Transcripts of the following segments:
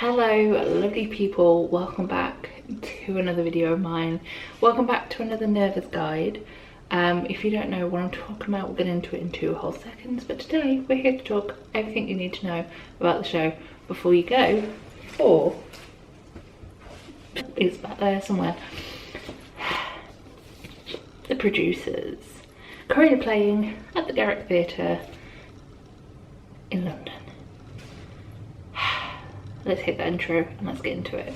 Hello lovely people, welcome back to another video of mine. Welcome back to another nervous guide. If you don't know what I'm talking about, we'll get into it in 2 whole seconds, but today we're here to talk everything you need to know about the show before you go, or it's back there somewhere. The Producers, currently playing at the Garrick Theatre in London. Let's hit that intro and let's get into it.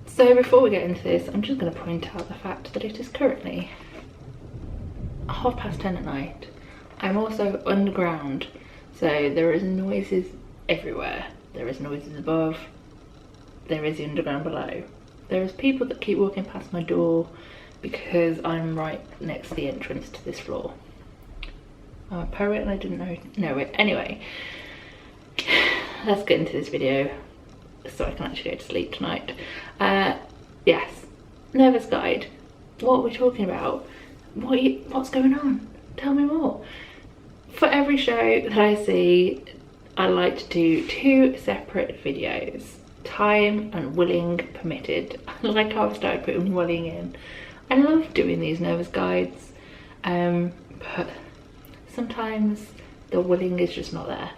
So before we get into this, I'm just going to point out the fact that it is currently 10:30 at night. I'm also underground, so there is noises everywhere. There is noises above, there is the underground below. There's people that keep walking past my door because I'm right next to the entrance to this floor. I'm a poet and I didn't know it. Anyway, let's get into this video so I can actually go to sleep tonight. Yes, nervous guide. What are we talking about? What's going on? Tell me more. For every show that I see, I like to do 2 separate videos. Time and willing permitted. I like how I've started putting willing in. I love doing these nervous guides, but sometimes the willing is just not there.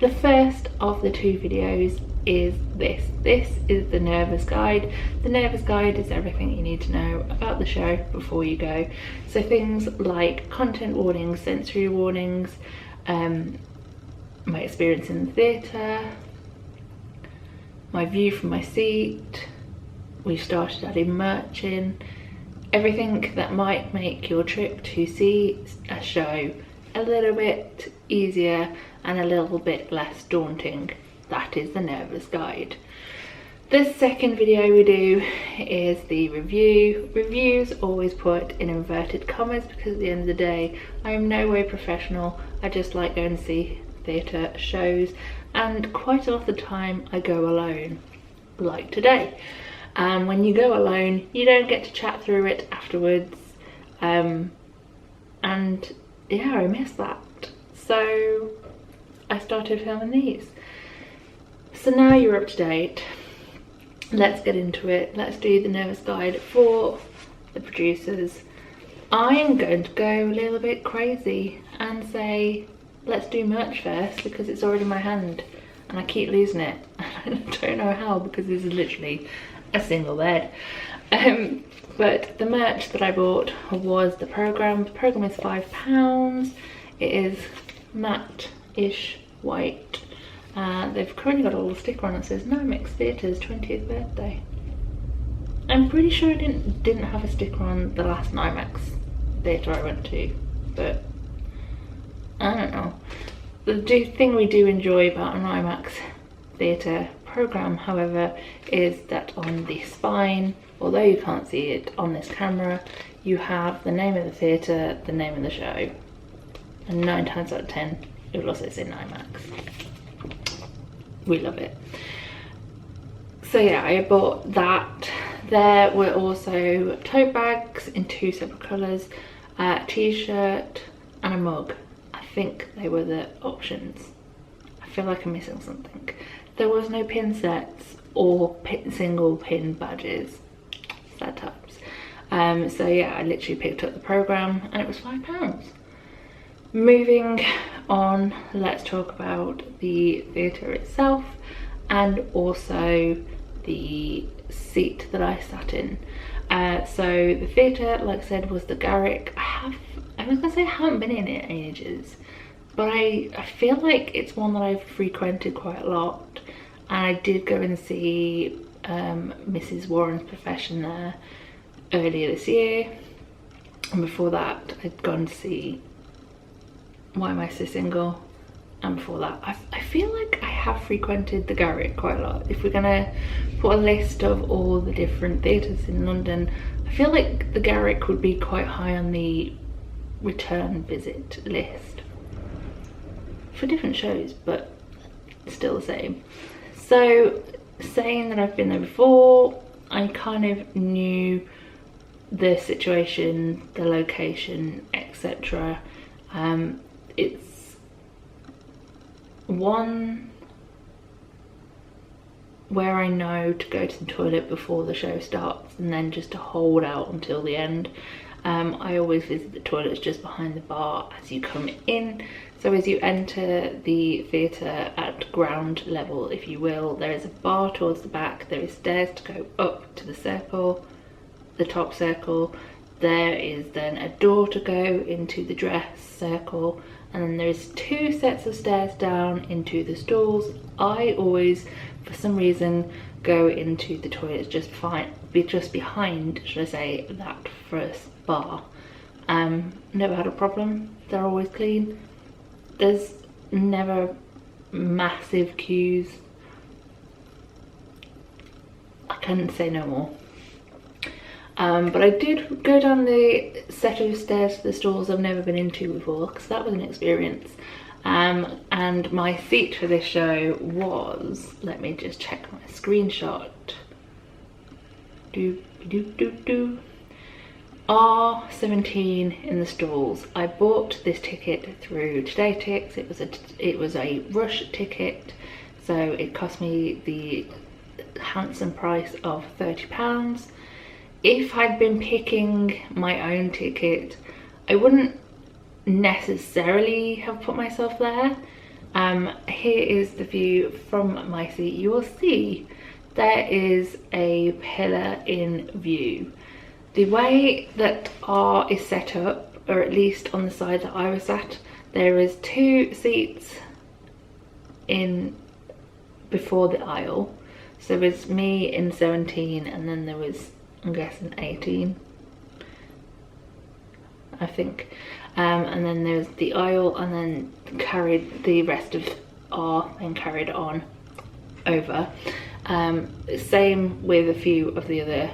The first of the 2 videos is this. This is the nervous guide. The nervous guide is everything you need to know about the show before you go. So things like content warnings, sensory warnings, my experience in the theatre, my view from my seat, we started adding merch in, everything that might make your trip to see a show a little bit easier and a little bit less daunting. That is the nervous guide. The second video we do is the review. Reviews always put in inverted commas because at the end of the day, I am no way professional. I just like going to see theatre shows, and quite a lot of the time I go alone, like today. When you go alone, you don't get to chat through it afterwards, and yeah, I miss that. So I started filming these. So now you're up to date. Let's get into it. Let's do the nervous guide for the Producers. I am going to go a little bit crazy and say, let's do merch first because it's already in my hand and I keep losing it. I don't know how because this is literally a single bed. But the merch that I bought was the programme. The programme is £5. It is matte-ish white. They've currently got a little sticker on it that says NIMAX Theatre's 20th birthday. I'm pretty sure I didn't have a sticker on the last NIMAX theatre I went to, but I don't know. The thing we do enjoy about an IMAX theatre programme, however, is that on the spine, although you can't see it on this camera, you have the name of the theatre, the name of the show, and 9 times out of 10 it will also say IMAX. We love it. So yeah, I bought that. There were also tote bags in 2 separate colours, a t-shirt and a mug. I think they were the options. I feel like I'm missing something. There was no pin sets or single pin badges. Sad times. So yeah, I literally picked up the programme and it was £5. Moving on, let's talk about the theatre itself and also the seat that I sat in. So the theatre, like I said, was the Garrick. I was gonna say I haven't been in it in ages, but I feel like it's one that I've frequented quite a lot, and I did go and see Mrs. Warren's Profession there earlier this year, and before that I'd gone to see Why Am I So Single, and before that I feel like I have frequented the Garrick quite a lot. If we're gonna put a list of all the different theatres in London, I feel like the Garrick would be quite high on the return visit list for different shows, but still the same. So saying that I've been there before, I kind of knew the situation, the location, etc. It's one where I know to go to the toilet before the show starts and then just to hold out until the end. I always visit the toilets just behind the bar as you come in. So as you enter the theatre at ground level, if you will, there is a bar towards the back, there is stairs to go up to the circle, the top circle. There is then a door to go into the dress circle, and then there's 2 sets of stairs down into the stalls. I always, for some reason, go into the toilets just behind, should I say, that first bar. Never had a problem, they're always clean. There's never massive queues. I couldn't say no more. But I did go down the set of stairs to the stalls I've never been into before, because that was an experience. And my seat for this show was, let me just check my screenshot. R17 in the stalls. I bought this ticket through TodayTix. It was a rush ticket, so it cost me the handsome price of £30. If I'd been picking my own ticket, I wouldn't necessarily have put myself there. Here is the view from my seat. You will see there is a pillar in view. The way that R is set up, or at least on the side that I was at, there is 2 seats in before the aisle. So there's me in 17, and then there was, I'm guessing, 18, I think. And then there's the aisle, and then carried the rest of R and carried on over. Same with a few of the other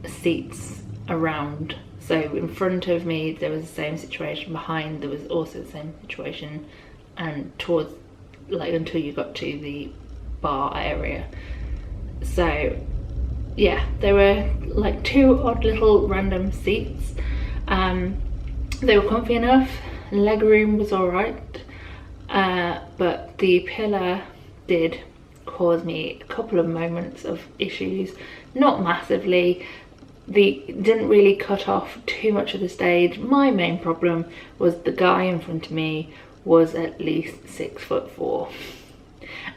seats around. So in front of me there was the same situation, behind there was also the same situation, and towards, like, until you got to the bar area. So yeah, there were like 2 odd little random seats. They were comfy enough, leg room was alright, but the pillar did cause me a couple of moments of issues. Not massively, didn't really cut off too much of the stage. My main problem was the guy in front of me was at least 6'4",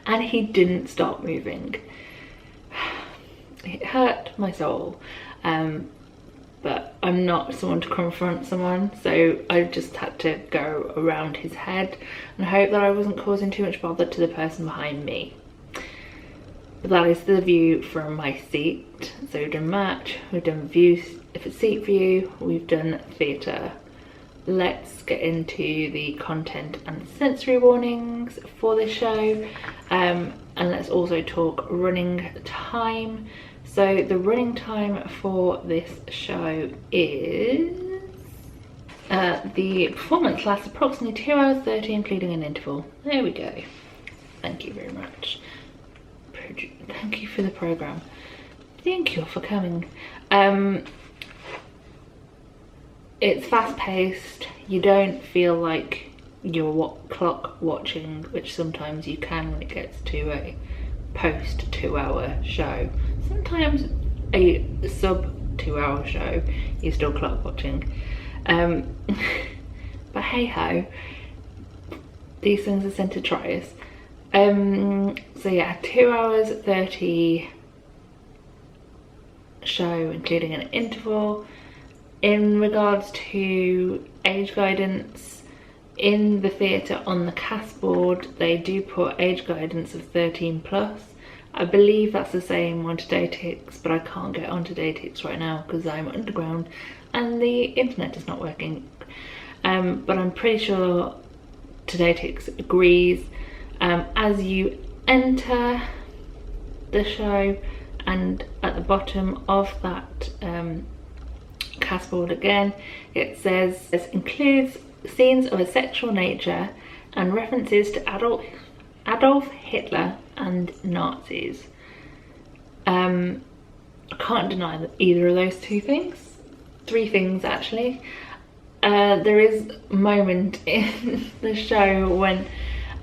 and he didn't stop moving. It hurt my soul, but I'm not someone to confront someone, so I just had to go around his head and hope that I wasn't causing too much bother to the person behind me. But that is the view from my seat. So we've done match, we've done views, if it's seat view, we've done theatre. Let's get into the content and sensory warnings for this show, and let's also talk running time. So the running time for this show is, the performance lasts approximately 2 hours 30, including an interval. There we go. Thank you very much. Thank you for the programme. Thank you for coming. It's fast paced. You don't feel like you're clock watching, which sometimes you can when it gets to a post 2 hour show. Sometimes a sub 2 hour show you're still clock watching. But hey ho, these things are sent to try us. So yeah, 2 hours 30 show, including an interval. In regards to age guidance, in the theatre on the cast board they do put age guidance of 13+. I believe that's the same on TodayTix, but I can't get on TodayTix right now because I'm underground and the internet is not working. But I'm pretty sure TodayTix agrees. As you enter the show, and at the bottom of that cast board again, it says this includes scenes of a sexual nature and references to Adolf Hitler and Nazis. I can't deny that either of those two things. Three things actually. There is a moment in the show when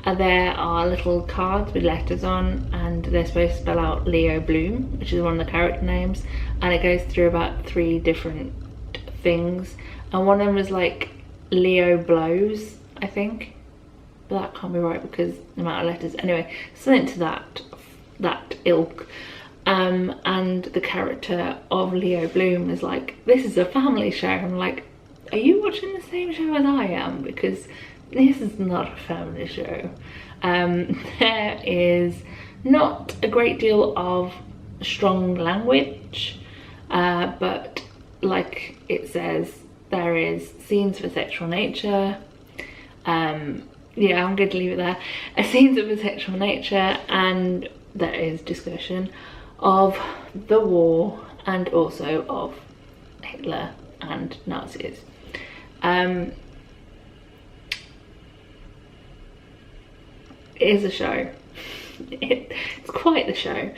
there are little cards with letters on, and they're supposed to spell out Leo Bloom, which is one of the character names, and it goes through about 3 different things, and one of them is like Leo Blows, I think, but that can't be right because the amount of letters. Anyway, something to that ilk. And the character of Leo Bloom is like, this is a family show. I'm like, are you watching the same show as I am? Because this is not a family show. There is not a great deal of strong language, but like it says, there is scenes for sexual nature. Yeah, I'm going to leave it there. Scenes of a sexual nature, and there is discussion of the war and also of Hitler and Nazis. It is a show. It's quite the show.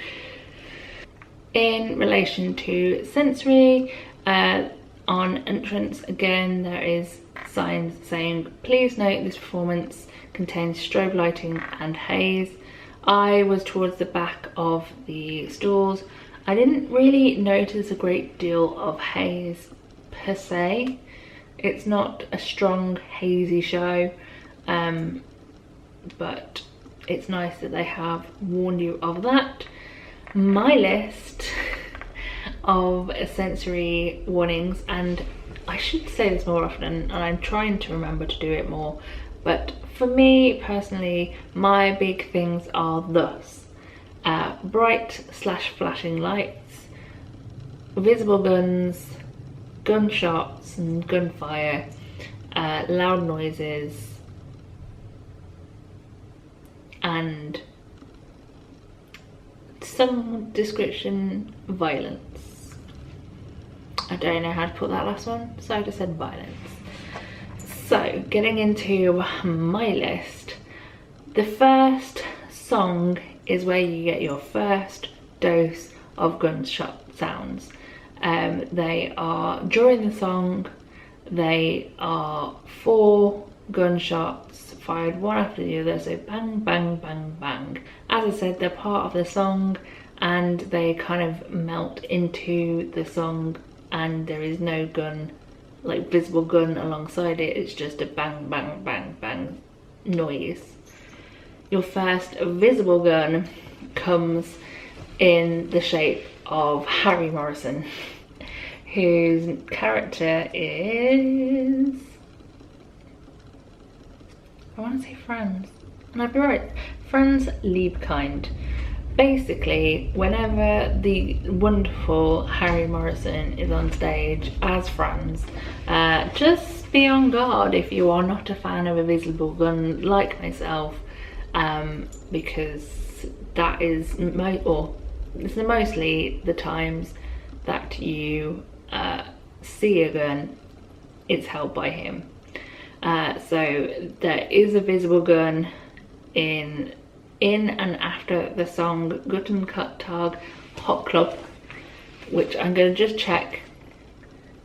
In relation to sensory, on entrance again there is signs saying, please note this performance contains strobe lighting and haze. I was towards the back of the stalls. I didn't really notice a great deal of haze per se. It's not a strong hazy show, but it's nice that they have warned you of that. My list of sensory warnings, and I should say this more often, and I'm trying to remember to do it more, but for me personally, my big things are thus: bright / flashing lights, visible guns, gunshots and gunfire, loud noises, and some description violence. I don't know how to put that last one, so I just said violence. So, getting into my list, the first song is where you get your first dose of gunshot sounds. They are, during the song, they are 4 gunshots fired one after the other, so bang, bang, bang, bang. As I said, they're part of the song and they kind of melt into the song, and there is no gun, like visible gun alongside it. It's just a bang, bang, bang, bang noise. Your first visible gun comes in the shape of Harry Morrison, whose character is, I want to say Franz, and I'd be right, Franz Liebkind. Basically, whenever the wonderful Harry Morrison is on stage as Franz, just be on guard if you are not a fan of a visible gun like myself, because that is mostly the times that you see a gun, it's held by him. So there is a visible gun in and after the song Guten Tag Hot Club, which I'm going to just check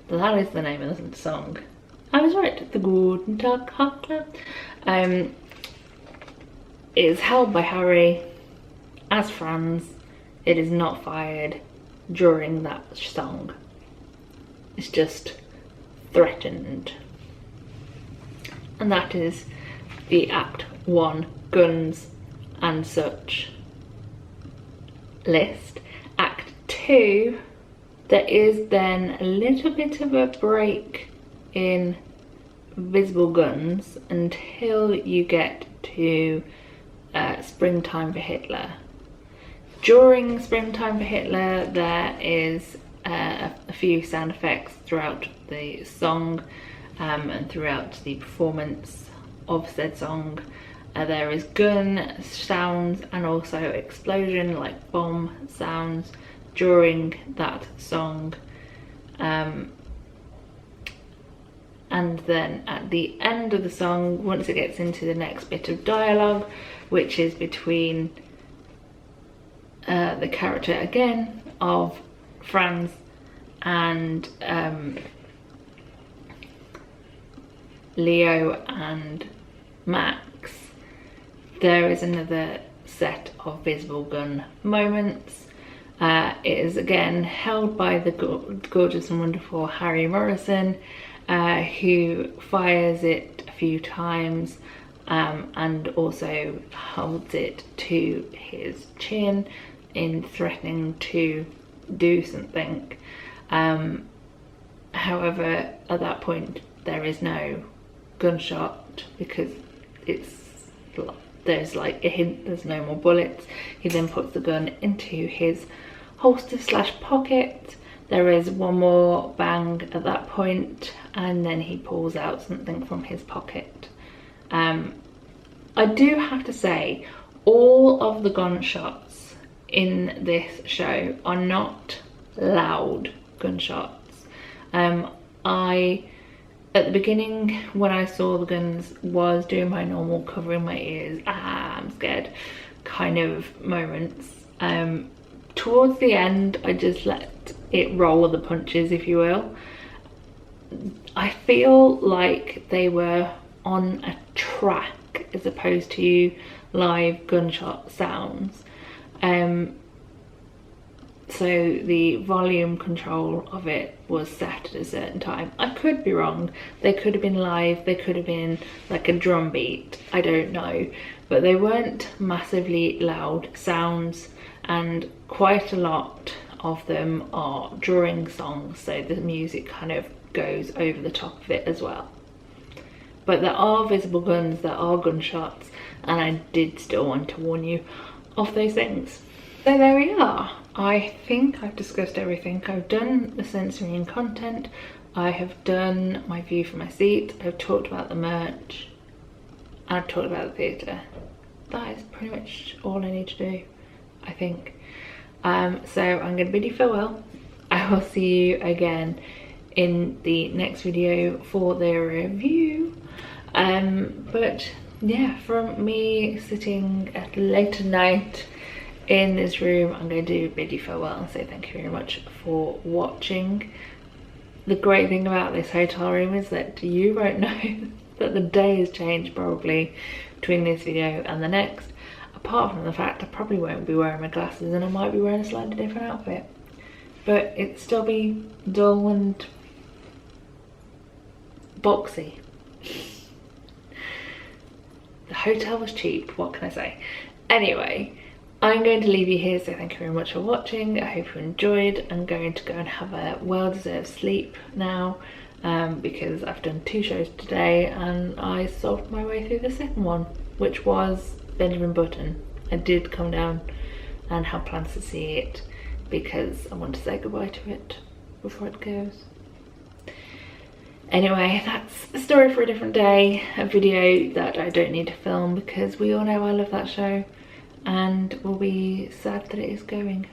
that is the name of the song. I was right, the Guten Tag Hot Club. Is held by Harry as Franz. It is not fired during that song. It's just threatened. And that is the Act 1 Guns and Such list. Act 2, there is then a little bit of a break in visible guns until you get to Springtime for Hitler. During Springtime for Hitler, there is a few sound effects throughout the song and throughout the performance of said song. There is gun sounds and also explosion, like bomb sounds, during that song. And then at the end of the song, once it gets into the next bit of dialogue, which is between the character again of Franz and Leo and Max, there is another set of visible gun moments. It is again held by the gorgeous and wonderful Harry Morrison, who fires it a few times and also holds it to his chin in threatening to do something. However, at that point there is no gunshot because there's like a hint there's no more bullets. He then puts the gun into his holster / pocket. There is one more bang at that point, and then he pulls out something from his pocket. I do have to say, all of the gunshots in this show are not loud gunshots. At the beginning, when I saw the guns, was doing my normal covering my ears, I'm scared kind of moments. Towards the end, I just let it roll the punches, if you will. I feel like they were on a track as opposed to live gunshot sounds. So the volume control of it was set at a certain time. I could be wrong. They could have been live, they could have been like a drum beat, I don't know. But they weren't massively loud sounds, and quite a lot of them are drawing songs, so the music kind of goes over the top of it as well. But there are visible guns, there are gunshots, and I did still want to warn you of those things. So there we are. I think I've discussed everything. I've done the sensory and content, I have done my view from my seat, I've talked about the merch, and I've talked about the theatre. That is pretty much all I need to do, I think. So I'm going to bid you farewell. I will see you again in the next video for the review. But yeah, from me sitting at late at night in this room, I'm going to bid you farewell and say thank you very much for watching. The great thing about this hotel room is that you won't know that the day has changed probably between this video and the next, apart from the fact I probably won't be wearing my glasses and I might be wearing a slightly different outfit, but it'd still be dull and boxy. The hotel was cheap, what can I say? Anyway, I'm going to leave you here, so thank you very much for watching. I hope you enjoyed. I'm going to go and have a well-deserved sleep now, because I've done 2 shows today and I solved my way through the second one, which was Benjamin Button. I did come down and have plans to see it because I want to say goodbye to it before it goes. Anyway, that's a story for a different day, a video that I don't need to film because we all know I love that show and will be sad that it is going,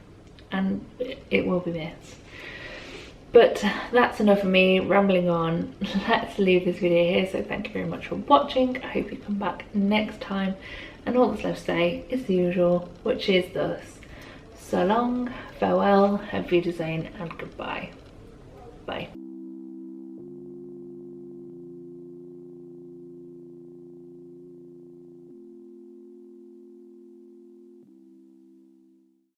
and it will be missed. But that's enough of me rambling on. Let's leave this video here, so thank you very much for watching. I hope you come back next time, and all that's left to say is the usual, which is thus: so long, farewell, auf Wiedersehen, and goodbye. Bye.